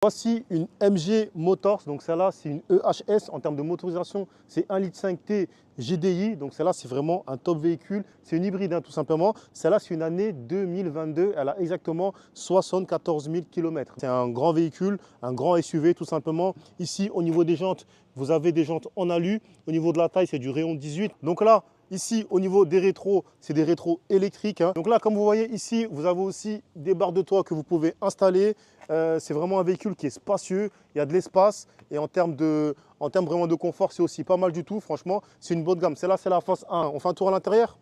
Voici une MG Motors, donc celle-là c'est une EHS en termes de motorisation, c'est 1,5 litre T GDI, donc celle-là c'est vraiment un top véhicule, c'est une hybride tout simplement. Celle-là c'est une année 2022, elle a exactement 74 000 km. C'est un grand véhicule, un grand SUV tout simplement. Ici au niveau des jantes, vous avez des jantes en alu, au niveau de la taille c'est du rayon 18. Donc là, ici, au niveau des rétros, c'est des rétros électriques. Donc là, comme vous voyez ici, vous avez aussi des barres de toit que vous pouvez installer. C'est vraiment un véhicule qui est spacieux, il y a de l'espace et en termes vraiment de confort, c'est aussi pas mal du tout. Franchement, c'est une bonne gamme. Celle-là, c'est la face 1. On fait un tour à l'intérieur.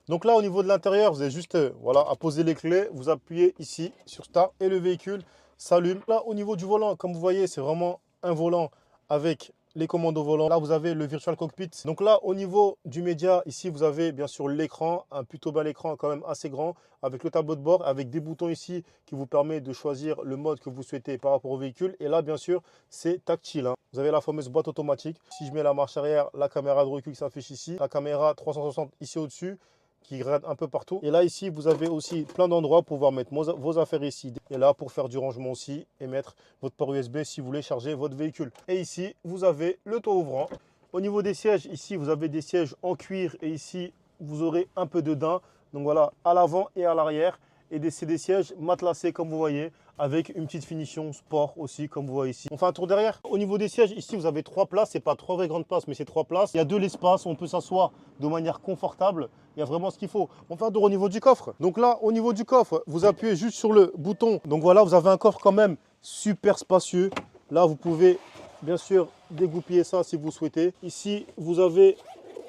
Donc là, au niveau de l'intérieur, vous avez juste voilà, à poser les clés. Vous appuyez ici sur Start et le véhicule s'allume. Là, au niveau du volant, comme vous voyez, c'est vraiment un volant avec les commandes au volant. Là, vous avez le Virtual Cockpit. Donc là, au niveau du média, ici, vous avez bien sûr l'écran, un plutôt bel écran quand même assez grand, avec le tableau de bord, avec des boutons ici qui vous permet de choisir le mode que vous souhaitez par rapport au véhicule. Et là, bien sûr, c'est tactile. Vous avez la fameuse boîte automatique. Si je mets la marche arrière, la caméra de recul qui s'affiche ici, la caméra 360 ici au-dessus, qui regarde un peu partout. Et là, ici, vous avez aussi plein d'endroits pour pouvoir mettre vos affaires ici. Et là, pour faire du rangement aussi et mettre votre port USB si vous voulez charger votre véhicule. Et ici, vous avez le toit ouvrant. Au niveau des sièges, ici, vous avez des sièges en cuir et ici, vous aurez un peu de daim. Donc voilà, à l'avant et à l'arrière. Et c'est des sièges matelassés comme vous voyez, avec une petite finition sport aussi comme vous voyez ici. On fait un tour derrière. Au niveau des sièges, ici vous avez 3 places, c'est pas 3 vraies grandes places, mais c'est 3 places. Il y a de l'espace, on peut s'asseoir de manière confortable. Il y a vraiment ce qu'il faut. On fait un tour au niveau du coffre. Donc là, au niveau du coffre, vous appuyez juste sur le bouton. Donc voilà, vous avez un coffre quand même super spacieux. Là, vous pouvez bien sûr dégoupiller ça si vous souhaitez. Ici, vous avez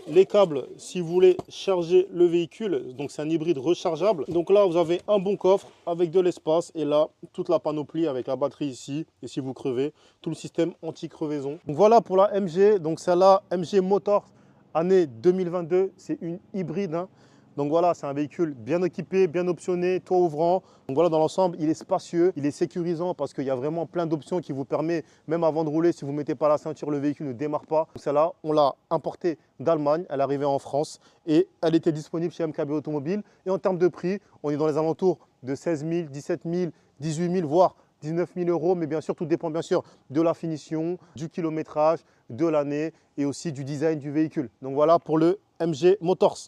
les câbles si vous voulez charger le véhicule. Donc c'est un hybride rechargeable. Donc là vous avez un bon coffre avec de l'espace et là toute la panoplie avec la batterie ici. Et si vous crevez, tout le système anti-crevaison. Donc voilà pour la MG. Donc celle-là, MG Motors année 2022, c'est une hybride. Donc voilà, c'est un véhicule bien équipé, bien optionné, toit ouvrant. Donc voilà, dans l'ensemble, il est spacieux, il est sécurisant parce qu'il y a vraiment plein d'options qui vous permettent, même avant de rouler, si vous ne mettez pas la ceinture, le véhicule ne démarre pas. Celle-là, on l'a importée d'Allemagne, elle est arrivée en France et elle était disponible chez MKB Automobile. Et en termes de prix, on est dans les alentours de 16 000, 17 000, 18 000, voire 19 000 euros, mais bien sûr, tout dépend bien sûr de la finition, du kilométrage, de l'année et aussi du design du véhicule. Donc voilà pour le MG Motors.